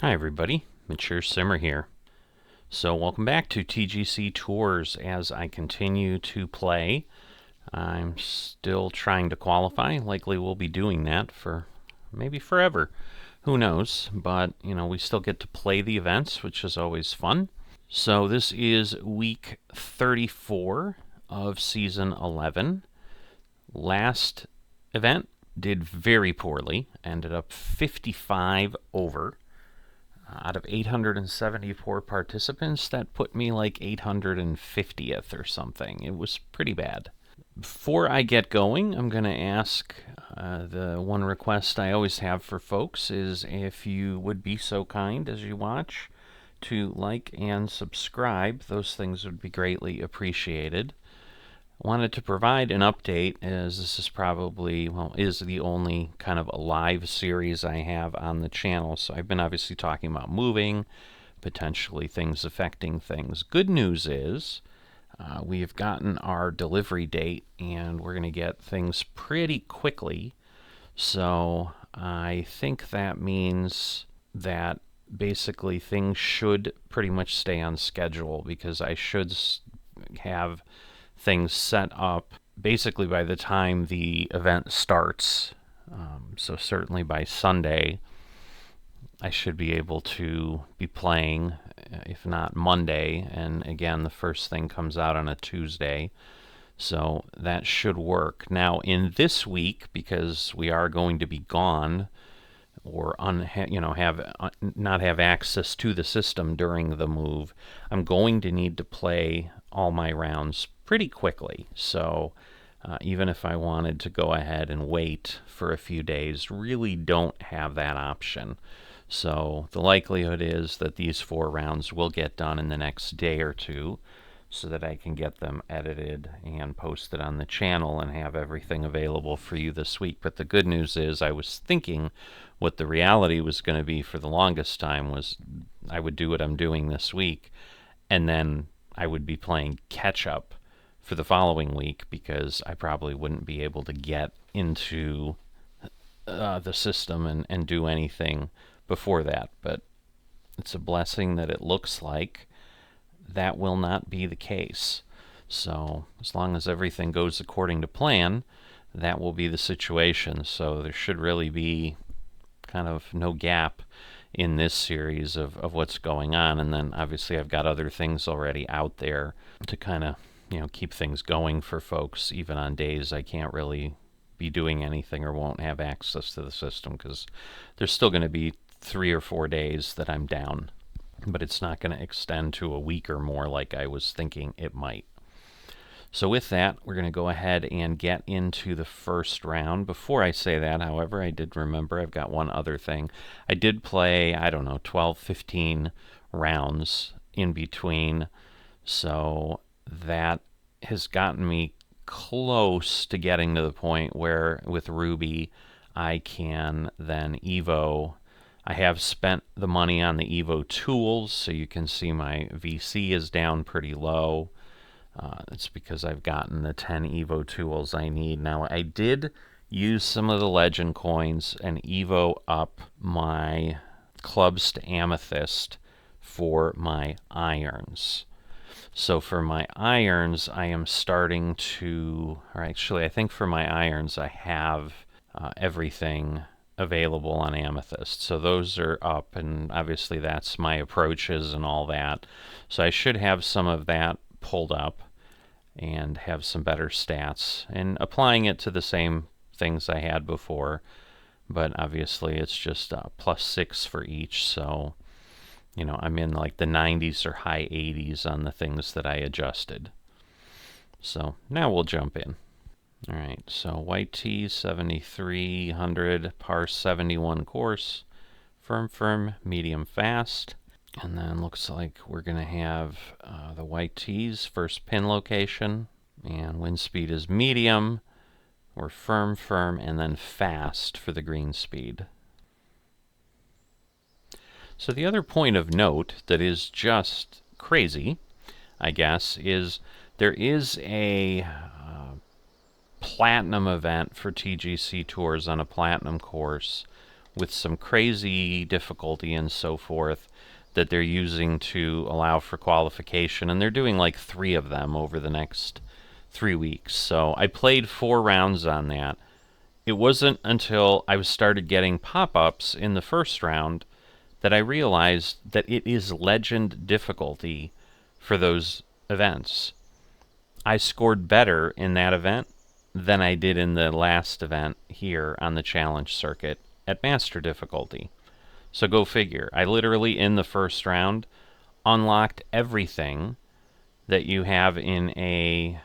Hi everybody, Mature Simmer here. So welcome back to TGC Tours. As I continue to play, I'm still trying to qualify. Likely we'll be doing that for maybe forever. Who knows? But, we still get to play the events, which is always fun. So this is week 34 of season 11. Last event did very poorly, ended up 55 over. Out of 874 participants, that put me like 850th or something. It was pretty bad. Before I get going, I'm going to ask the one request I always have for folks is if you would be so kind as you watch to like and subscribe. Those things would be greatly appreciated. Wanted to provide an update, as this is probably, is the only kind of a live series I have on the channel. So I've been obviously talking about moving, potentially things affecting things. Good news is we have gotten our delivery date, and we're going to get things pretty quickly. So I think that means that basically things should pretty much stay on schedule, because I should have things set up basically by the time the event starts. So certainly by Sunday, I should be able to be playing, if not Monday. And again, the first thing comes out on a Tuesday. So that should work. Now, in this week, because we are going to be gone or not have access to the system during the move, I'm going to need to play all my rounds pretty quickly. So even if I wanted to go ahead and wait for a few days, really don't have that option. So the likelihood is that these 4 rounds will get done in the next day or two, so that I can get them edited and posted on the channel and have everything available for you this week. But the good news is, I was thinking what the reality was going to be for the longest time was I would do what I'm doing this week, and then I would be playing catch up for the following week, because I probably wouldn't be able to get into the system and do anything before that. But it's a blessing that it looks like that will not be the case. So as long as everything goes according to plan, that will be the situation. So there should really be kind of no gap in this series of what's going on. And then obviously I've got other things already out there to kind of keep things going for folks, even on days I can't really be doing anything or won't have access to the system, because there's still going to be 3 or 4 days that I'm down, but it's not going to extend to a week or more like I was thinking it might. So with that, we're going to go ahead and get into the first round. Before I say that, however, I did remember I've got one other thing. I did play, 12, 15 rounds in between, so that has gotten me close to getting to the point where with Ruby I can then Evo. I have spent the money on the Evo tools, so you can see my VC is down pretty low. It's because I've gotten the 10 Evo tools I need. Now, I did use some of the legend coins and Evo up my clubs to amethyst for my irons. So for my irons, I am starting to, or actually I think for my irons I have everything available on amethyst. So those are up, and obviously that's my approaches and all that. So I should have some of that pulled up and have some better stats, and applying it to the same things I had before, but obviously it's just +6 for each. So I'm in like the 90s or high 80s on the things that I adjusted. So now we'll jump in. Alright, so white tee 7300, par 71 course, firm, medium, fast. And then looks like we're going to have the white tees, first pin location, and wind speed is medium, or firm, and then fast for the green speed. So the other point of note that is just crazy, I guess, is there is a platinum event for TGC Tours on a platinum course with some crazy difficulty and so forth that they're using to allow for qualification, and they're doing like 3 of them over the next 3 weeks. So I played 4 rounds on that. It wasn't until I started getting pop-ups in the first round that I realized that it is legend difficulty for those events. I scored better in that event than I did in the last event here on the challenge circuit at master difficulty. So go figure. I literally, in the first round, unlocked everything that you have in a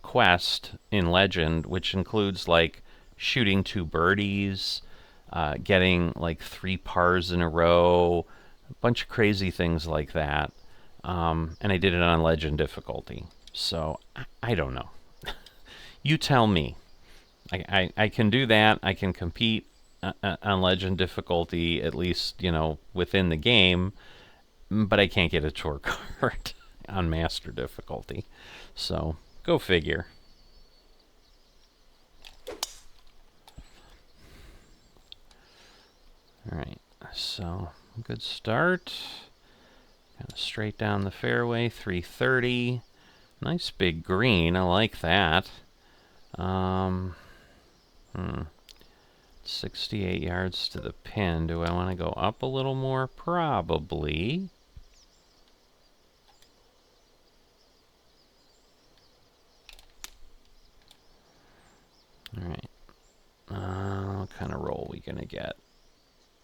quest in Legend, which includes, like, shooting 2 birdies, getting, like, 3 pars in a row, a bunch of crazy things like that. And I did it on Legend difficulty. So, I don't know. You tell me. I can do that. I can compete on Legend difficulty, at least, you know, within the game, but I can't get a tour card on Master difficulty. So, go figure. Alright, so, good start. Kind of straight down the fairway, 330. Nice big green, I like that. 68 yards to the pin. Do I want to go up a little more? Probably. Alright. What kind of roll are we going to get?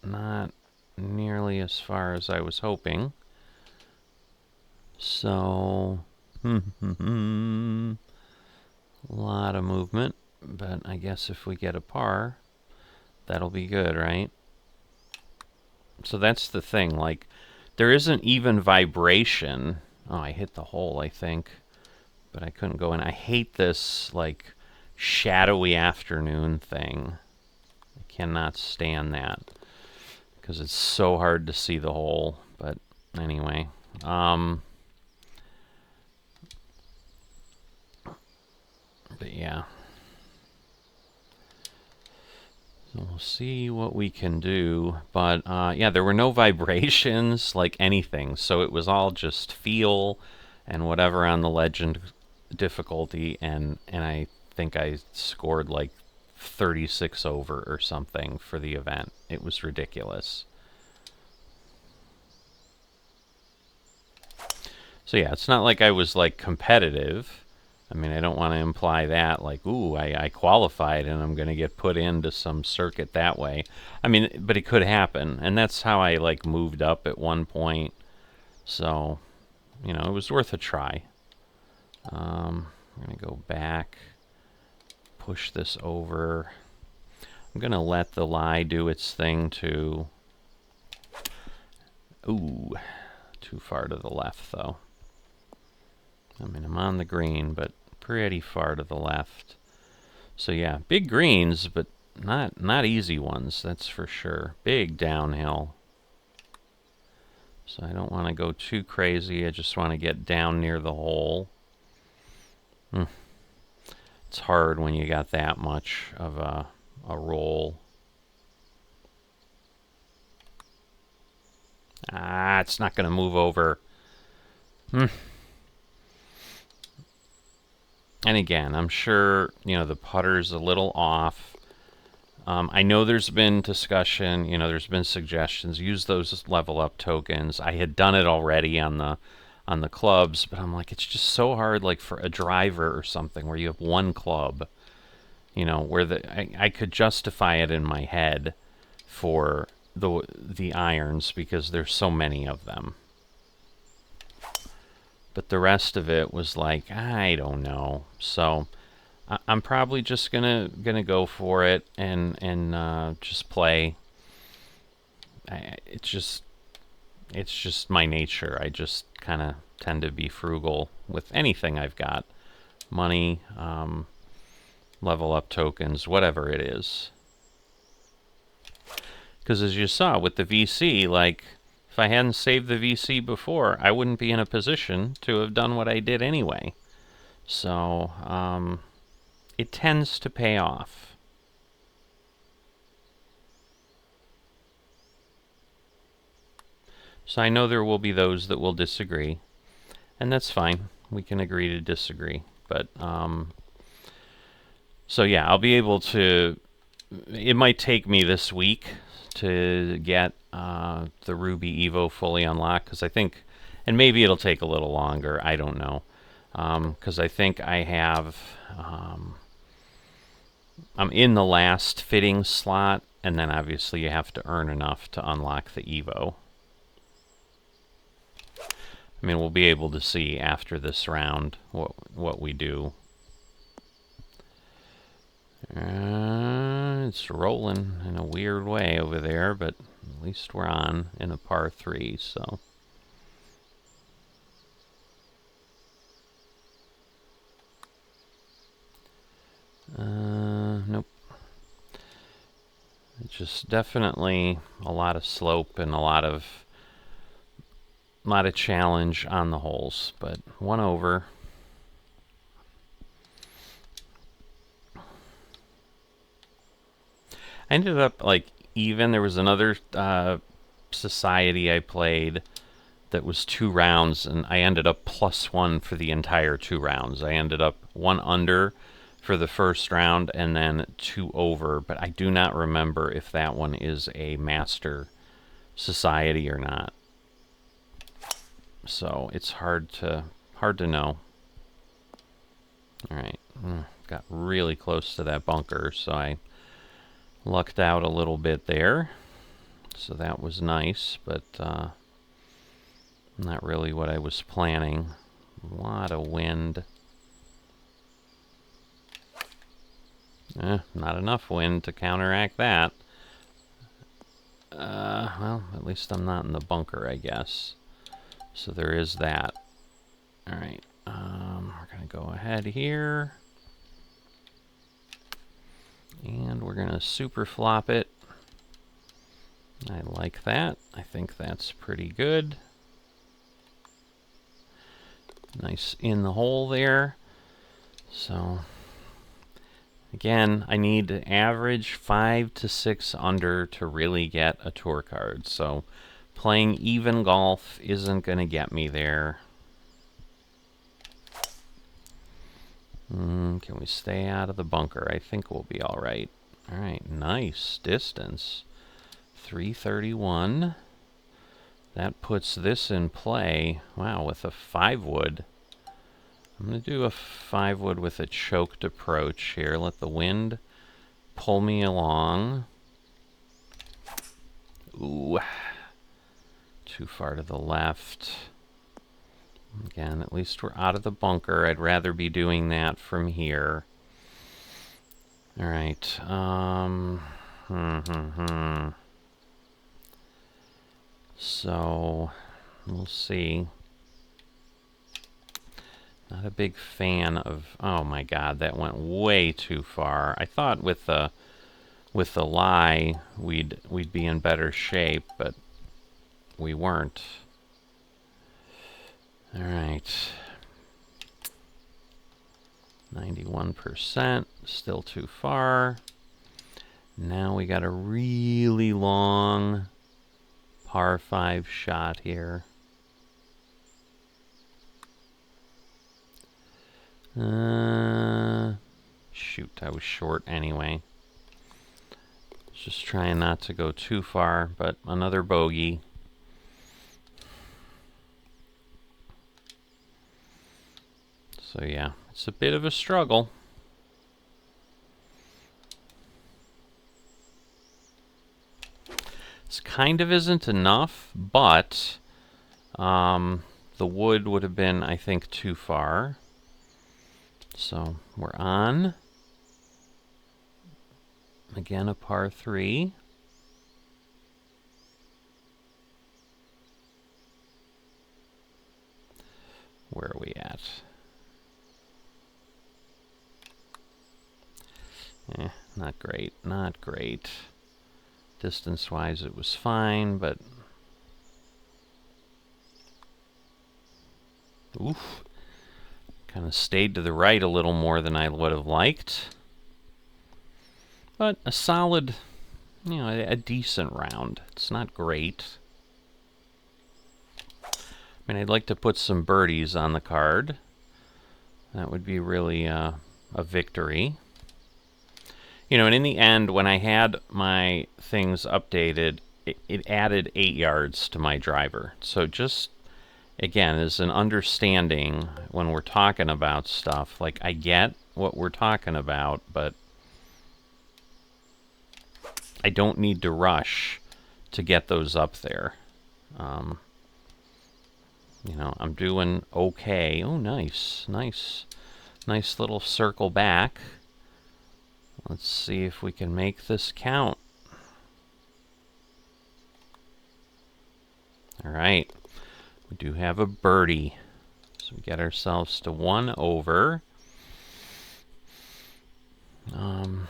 Not nearly as far as I was hoping. So, a lot of movement, but I guess if we get a par, that'll be good, right? So that's the thing, like, there isn't even vibration. Oh, I hit the hole, I think, but I couldn't go in. I hate this, like, shadowy afternoon thing. I cannot stand that, because it's so hard to see the hole. But anyway, but yeah. So we'll see what we can do. But yeah, there were no vibrations, like anything. So it was all just feel and whatever on the Legend difficulty. And I think I scored like 36 over or something for the event. It was ridiculous. So yeah, it's not like I was like competitive. I mean, I don't want to imply that, like, ooh, I qualified and I'm going to get put into some circuit that way. I mean, but it could happen, and that's how I, like, moved up at one point. So, you know, it was worth a try. I'm going to go back, push this over. I'm going to let the lie do its thing too. Ooh, too far to the left, though. I mean, I'm on the green, but pretty far to the left. So yeah, big greens, but not easy ones, that's for sure. Big downhill. So I don't want to go too crazy. I just want to get down near the hole. It's hard when you got that much of a roll. Ah, it's not going to move over. And again, I'm sure, you know, the putter's a little off. I know there's been discussion, you know, there's been suggestions, use those level up tokens. I had done it already on the clubs, but I'm like, it's just so hard, like for a driver or something where you have one club, you know, where I could justify it in my head for the irons because there's so many of them. But the rest of it was like, I don't know. So I'm probably just gonna go for it and just play. It's just my nature. I just kind of tend to be frugal with anything I've got. Money, level up tokens, whatever it is. Because as you saw with the VC, like, if I hadn't saved the VC before, I wouldn't be in a position to have done what I did anyway. So, it tends to pay off. So I know there will be those that will disagree, and that's fine. We can agree to disagree. But, so yeah, I'll be able to... It might take me this week to get the Ruby Evo fully unlocked, because I think... And maybe it'll take a little longer, I don't know. Because I think I have... I'm in the last fitting slot, and then obviously you have to earn enough to unlock the Evo. I mean, we'll be able to see after this round what we do. It's rolling in a weird way over there, but at least we're on in a par 3, so... Nope. It's just definitely a lot of slope and a lot of challenge on the holes, but one over. I ended up like even. There was another society I played that was 2 rounds, and I ended up +1 for the entire 2 rounds. I ended up 1 under for the first round and then 2 over, but I do not remember if that one is a master society or not. So it's hard to know. All right, got really close to that bunker, so I lucked out a little bit there. So that was nice, but not really what I was planning. A lot of wind. Not enough wind to counteract that. Well, at least I'm not in the bunker, I guess. So there is that. Alright, we're going to go ahead here. And we're going to super flop it. I like that. I think that's pretty good. Nice in the hole there. So... Again, I need to average 5 to 6 under to really get a tour card. So playing even golf isn't going to get me there. Can we stay out of the bunker? I think we'll be all right. All right, nice distance. 331. That puts this in play. Wow, with a 5-wood. I'm going to do a 5-wood with a choked approach here. Let the wind pull me along. Ooh. Too far to the left. Again, at least we're out of the bunker. I'd rather be doing that from here. All right. So, we'll see. Not a big fan of... Oh my god, that went way too far. I thought with the lie we'd be in better shape, but we weren't. All right. 91%, still too far. Now we got a really long par 5 shot here. Shoot, I was short anyway. Just trying not to go too far, but another bogey. So yeah, it's a bit of a struggle. This kind of isn't enough, but the wood would have been, I think, too far. So we're on. Again, a par 3. Where are we at? Not great, not great. Distance-wise, it was fine, but... Oof. Kind of stayed to the right a little more than I would have liked. But a solid, you know, a decent round. It's not great. I mean, I'd like to put some birdies on the card. That would be really a victory. You know, and in the end, when I had my things updated, it added 8 yards to my driver. So just, again, as an understanding when we're talking about stuff, like, I get what we're talking about, but I don't need to rush to get those up there. You know, I'm doing okay. Oh, nice. Nice little circle back. Let's see if we can make this count. All right. We do have a birdie. So we get ourselves to 1 over. And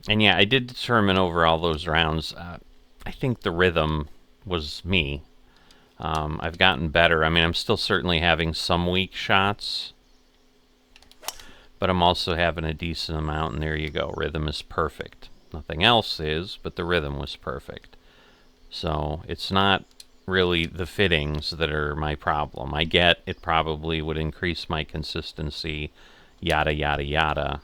yeah, I did determine over all those rounds, I think the rhythm was me. I've gotten better. I mean, I'm still certainly having some weak shots, but I'm also having a decent amount, and there you go. Rhythm is perfect. Nothing else is, but the rhythm was perfect. So it's not really the fittings that are my problem. I get it probably would increase my consistency, yada, yada, yada.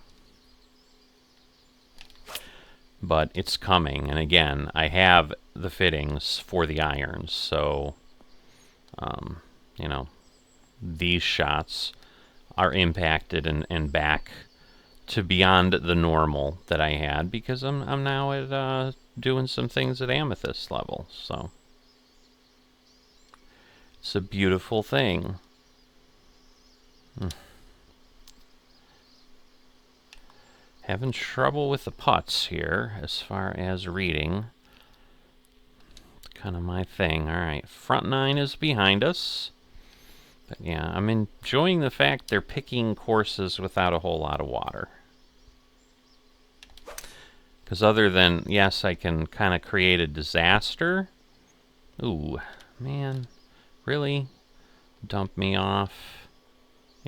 But it's coming, and again, I have the fittings for the irons, so, you know, these shots are impacted and back to beyond the normal that I had, because I'm now at doing some things at amethyst level, so it's a beautiful thing. Having trouble with the putts here as far as reading. It's kind of my thing. All right, front 9 is behind us. But yeah, I'm enjoying the fact they're picking courses without a whole lot of water. Because other than, yes, I can kind of create a disaster. Ooh, man. Really? Dump me off?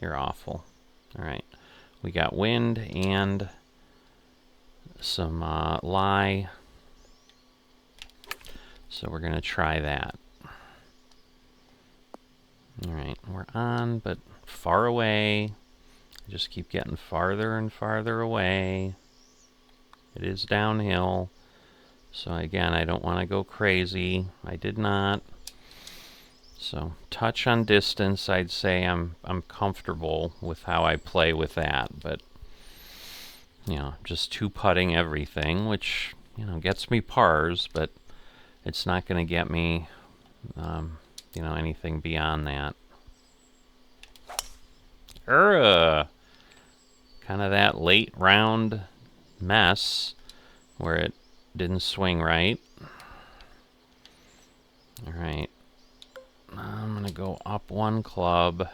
You're awful. All right. We got wind and some lie. So we're going to try that. Alright, we're on, but far away. I just keep getting farther and farther away. It is downhill. So again, I don't want to go crazy. I did not. So touch on distance, I'd say I'm comfortable with how I play with that, but you know, just 2-putting everything, which, you know, gets me pars, but it's not going to get me you know, anything beyond that. Kind of that late round mess where it didn't swing right. All right. I'm going to go up 1 club.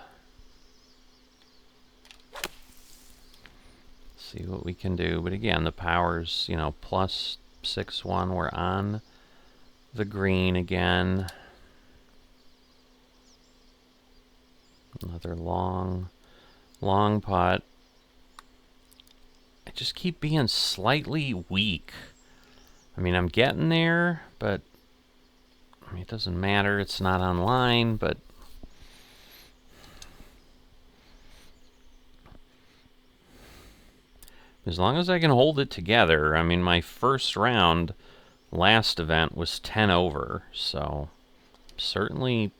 See what we can do. But again, the power's, you know, plus 6-1. We're on the green again. Another long putt. I just keep being slightly weak. I mean, I'm getting there, but I mean, it doesn't matter. It's not online, but as long as I can hold it together. I mean, my first round last event was 10 over, so certainly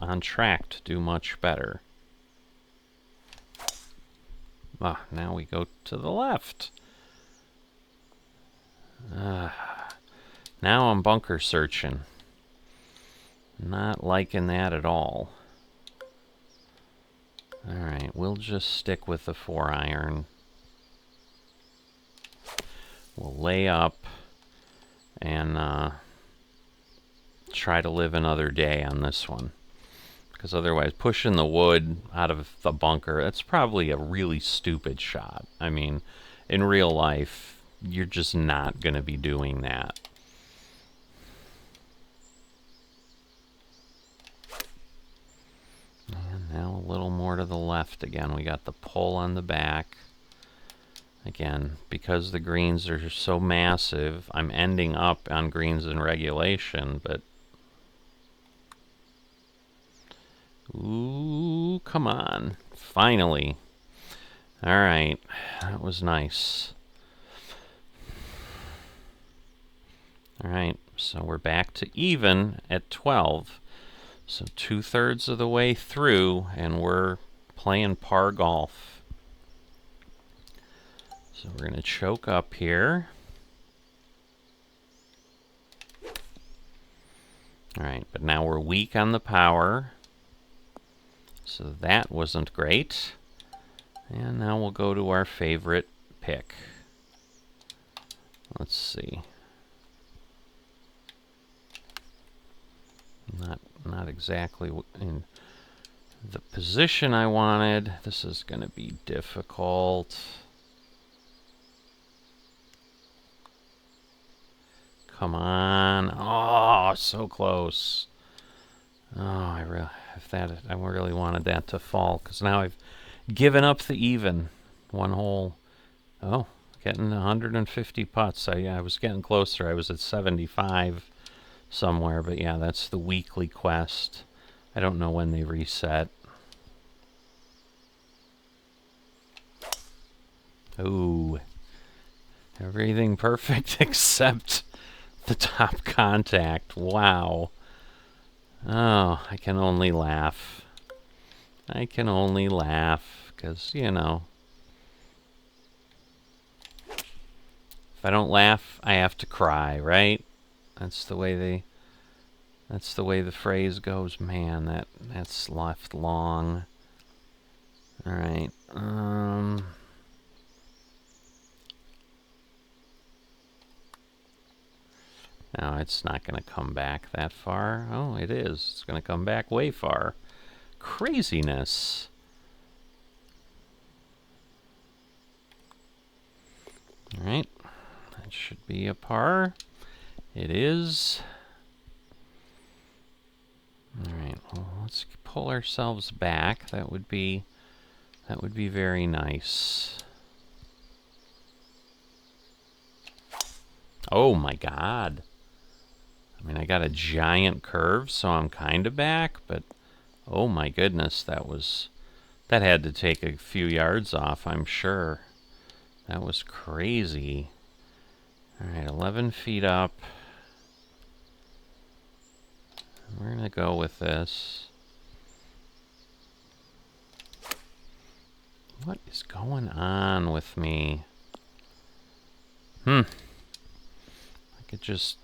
on track to do much better. Ah, now we go to the left. Now I'm bunker searching. Not liking that at all. Alright, we'll just stick with the 4-iron. We'll lay up and try to live another day on this one. Because otherwise, pushing the wood out of the bunker, that's probably a really stupid shot. I mean, in real life, you're just not going to be doing that. And now a little more to the left again. We got the pull on the back. Again, because the greens are so massive, I'm ending up on greens in regulation, but Ooh, come on. Finally. Alright, that was nice. Alright, so we're back to even at 12. So 2/3 of the way through, and we're playing par golf. So we're going to choke up here. Alright, but now we're weak on the power. So that wasn't great. And now we'll go to our favorite pick. Let's see. Not exactly in the position I wanted. This is going to be difficult. Come on. Oh, so close. Oh, I really wanted that to fall, because now I've given up the even. One hole. Oh, getting 150 putts. I was getting closer. I was at 75 somewhere, but yeah, that's the weekly quest. I don't know when they reset. Ooh. Everything perfect except the top contact. Wow. Oh, I can only laugh. I can only laugh, because, you know, if I don't laugh, I have to cry, right? That's the way the phrase goes. Man, that's left long. All right. No, it's not going to come back that far. Oh, it is. It's going to come back way far. Craziness. All right. That should be a par. It is. All right. Well, let's pull ourselves back. That would be very nice. Oh my God. I mean, I got a giant curve, so I'm kind of back, but oh my goodness, that had to take a few yards off, I'm sure. That was crazy. All right, 11 feet up. We're going to go with this. What is going on with me? I could just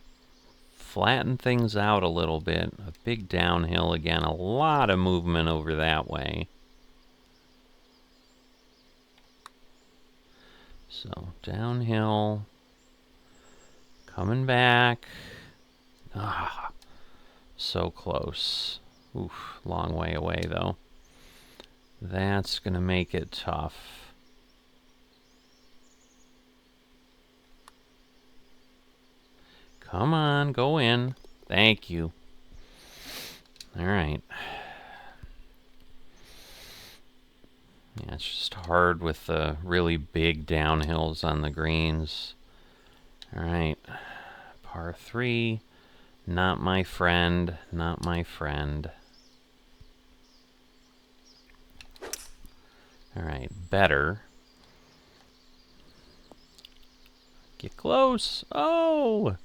flatten things out a little bit. A big downhill again. A lot of movement over that way. So, downhill. Coming back. Ah, so close. Oof, long way away though. That's going to make it tough. Come on, go in. Thank you. All right. Yeah, it's just hard with the really big downhills on the greens. All right. Par 3. Not my friend. Not my friend. All right. Better. Get close. Oh!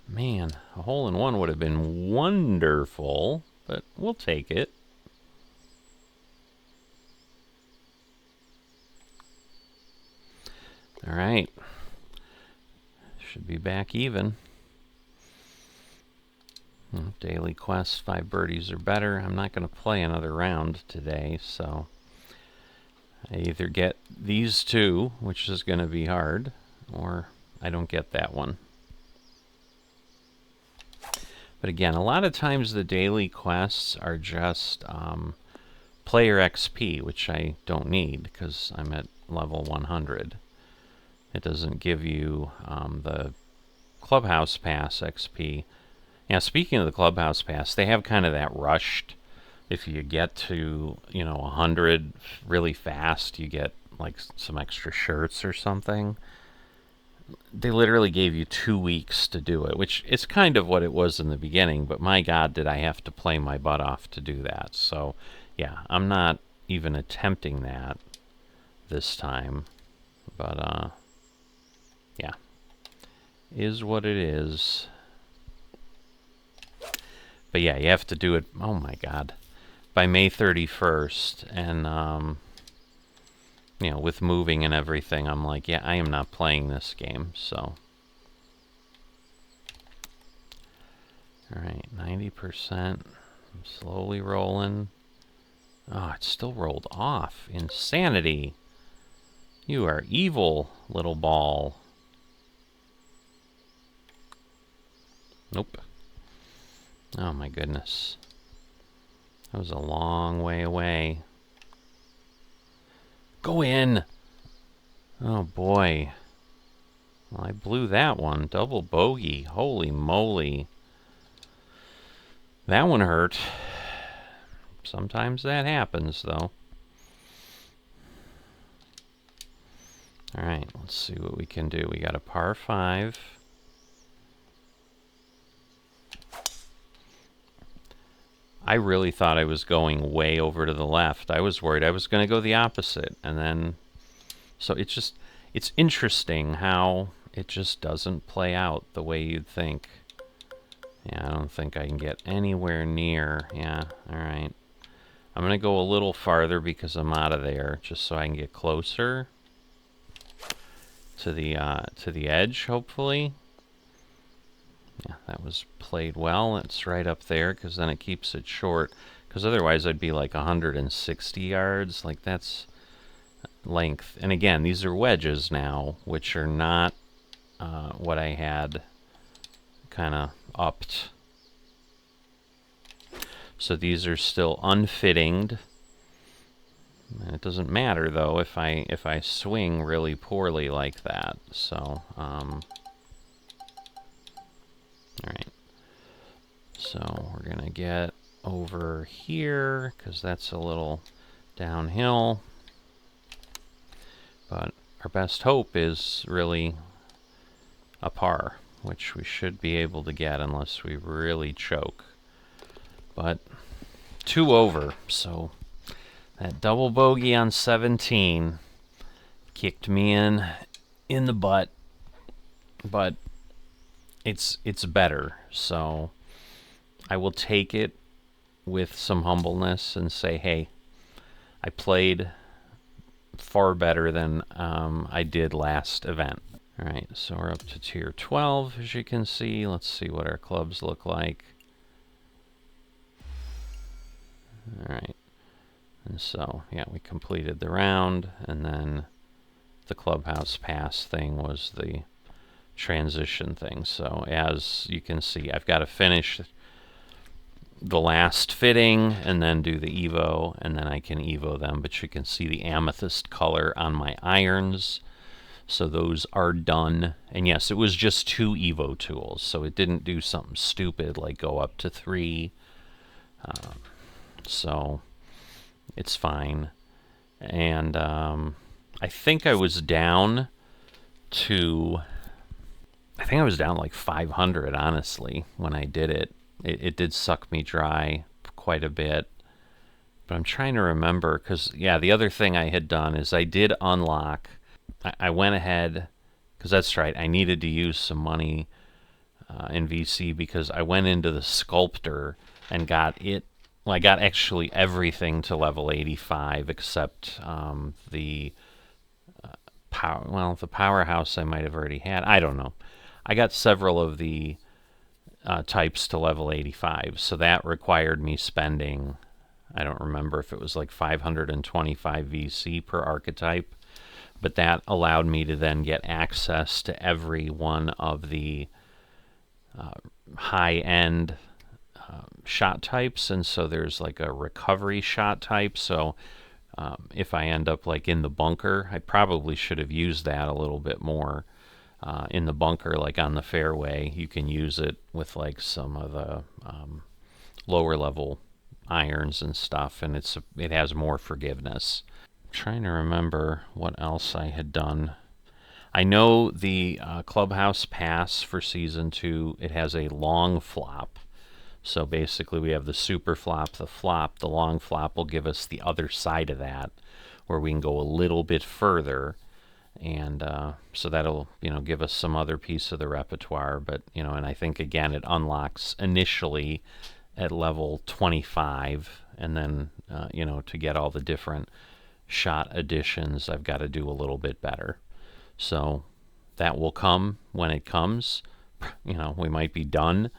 Man, a hole-in-one would have been wonderful, but we'll take it. All right. Should be back even. Daily quest, 5 birdies or better. I'm not going to play another round today, so I either get these two, which is going to be hard, or I don't get that one. But again, a lot of times the daily quests are just player XP, which I don't need because I'm at level 100. It doesn't give you the Clubhouse Pass XP. Yeah, speaking of the Clubhouse Pass, they have kind of that rushed. If you get to, 100 really fast, you get like some extra shirts or something. they literally gave you 2 weeks to do it, which is kind of what it was in the beginning, but my God, did I have to play my butt off to do that. So, yeah, I'm not even attempting that this time. But, yeah, is what it is. But yeah, you have to do it, oh my God, by May 31st. And, you know, with moving and everything, I'm like, yeah, I am not playing this game, so. Alright, 90%. I'm slowly rolling. Oh, it still rolled off. Insanity. You are evil, little ball. Nope. Oh my goodness. That was a long way away. Go in! Oh boy. Well, I blew that one. Double bogey. Holy moly. That one hurt. Sometimes that happens, though. Alright, let's see what we can do. We got a par 5. I really thought I was going way over to the left. I was worried I was going to go the opposite. And then, so it's interesting how it just doesn't play out the way you'd think. Yeah, I don't think I can get anywhere near. Yeah, alright. I'm going to go a little farther because I'm out of there, just so I can get closer to the edge, hopefully. Yeah, that was played well. It's right up there because then it keeps it short. Because otherwise I'd be like 160 yards. Like, that's length. And again, these are wedges now, which are not what I had kind of upped. So these are still unfittinged. And it doesn't matter though if I swing really poorly like that. So all right. So we're gonna get over here because that's a little downhill. But our best hope is really a par, which we should be able to get unless we really choke. But 2 over, so that double bogey on 17 kicked me in the butt, but it's better, so I will take it with some humbleness and say, hey, I played far better than I did last event. Alright, so we're up to tier 12, as you can see. Let's see what our clubs look like. Alright, and so, yeah, we completed the round, and then the clubhouse pass thing was the transition thing. So as you can see, I've got to finish the last fitting and then do the Evo, and then I can Evo them. But you can see the amethyst color on my irons. So those are done. And yes, it was just 2 Evo tools, so it didn't do something stupid like go up to 3. So it's fine. And I think I was down to... I think I was down like 500, honestly, when I did it. It did suck me dry quite a bit. But I'm trying to remember, because, yeah, the other thing I had done is I did unlock... I went ahead, because that's right, I needed to use some money in VC because I went into the sculptor and got it... Well, I got actually everything to level 85 except the power... Well, the powerhouse I might have already had. I don't know. I got several of the types to level 85, so that required me spending, I don't remember if it was like 525 VC per archetype, but that allowed me to then get access to every one of the high-end shot types. And so there's like a recovery shot type, so if I end up like in the bunker, I probably should have used that a little bit more. In the bunker, like on the fairway, you can use it with like some of the lower level irons and stuff, and it has more forgiveness. I'm trying to remember what else I had done. I know the Clubhouse Pass for Season 2, it has a long flop. So basically we have the super flop, the flop. The long flop will give us the other side of that, where we can go a little bit further. And so that'll, give us some other piece of the repertoire. But, and I think, again, it unlocks initially at level 25. And then, to get all the different shot additions, I've got to do a little bit better. So that will come when it comes. We might be done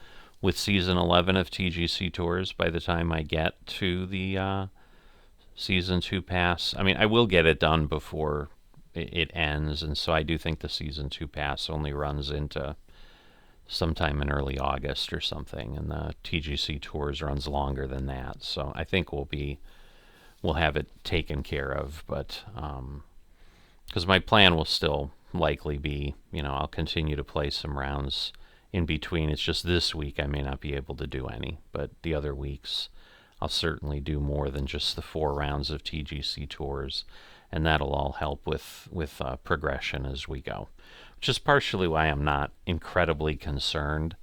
with Season 11 of TGC Tours by the time I get to the Season 2 pass. I mean, I will get it done before it ends, and so I do think the Season 2 pass only runs into sometime in early August or something, and the TGC Tours runs longer than that. So I think we'll have it taken care of, but because my plan will still likely be, I'll continue to play some rounds in between. It's just this week I may not be able to do any, but the other weeks I'll certainly do more than just the 4 rounds of TGC Tours, and that'll all help with progression as we go, which is partially why I'm not incredibly concerned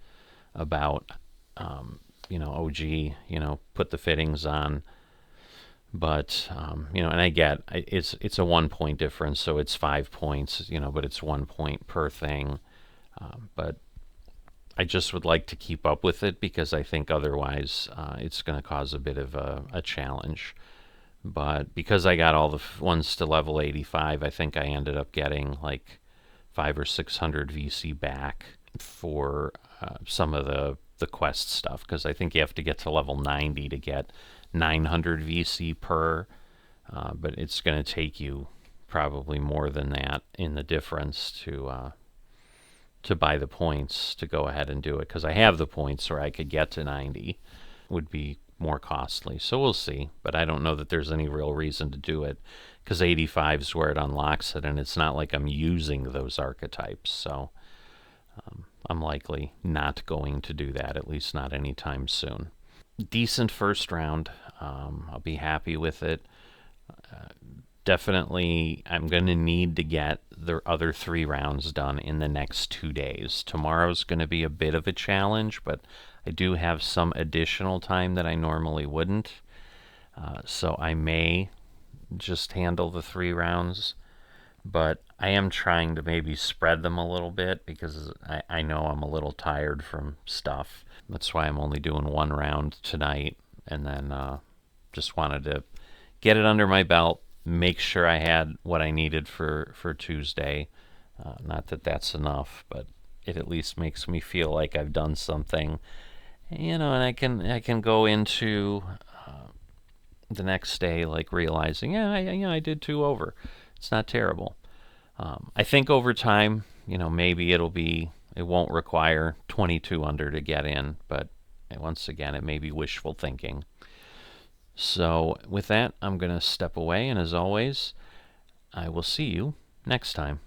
about, OG, put the fittings on. But and I get it's a 1 point difference, so it's 5 points, but it's 1 point per thing. But I just would like to keep up with it, because I think otherwise it's going to cause a bit of a challenge. But because I got all the ones to level 85, I think I ended up getting like 500 or 600 VC back for some of the quest stuff, because I think you have to get to level 90 to get 900 VC per, but it's going to take you probably more than that in the difference to buy the points to go ahead and do it, because I have the points where I could get to 90. Would be more costly, so we'll see. But I don't know that there's any real reason to do it, because 85 is where it unlocks it, and it's not like I'm using those archetypes, so I'm likely not going to do that, at least not anytime soon. Decent first round. I'll be happy with it. Definitely, I'm going to need to get the other 3 rounds done in the next 2 days. Tomorrow's going to be a bit of a challenge, but I do have some additional time that I normally wouldn't. So I may just handle the 3 rounds, but I am trying to maybe spread them a little bit, because I know I'm a little tired from stuff. That's why I'm only doing 1 round tonight, and then just wanted to get it under my belt, make sure I had what I needed for Tuesday. Not that that's enough, but it at least makes me feel like I've done something, and I can go into the next day like realizing, I did 2 over. It's not terrible. I think over time, maybe it won't require 22 under to get in, but once again, it may be wishful thinking. So with that, I'm going to step away, and as always, I will see you next time.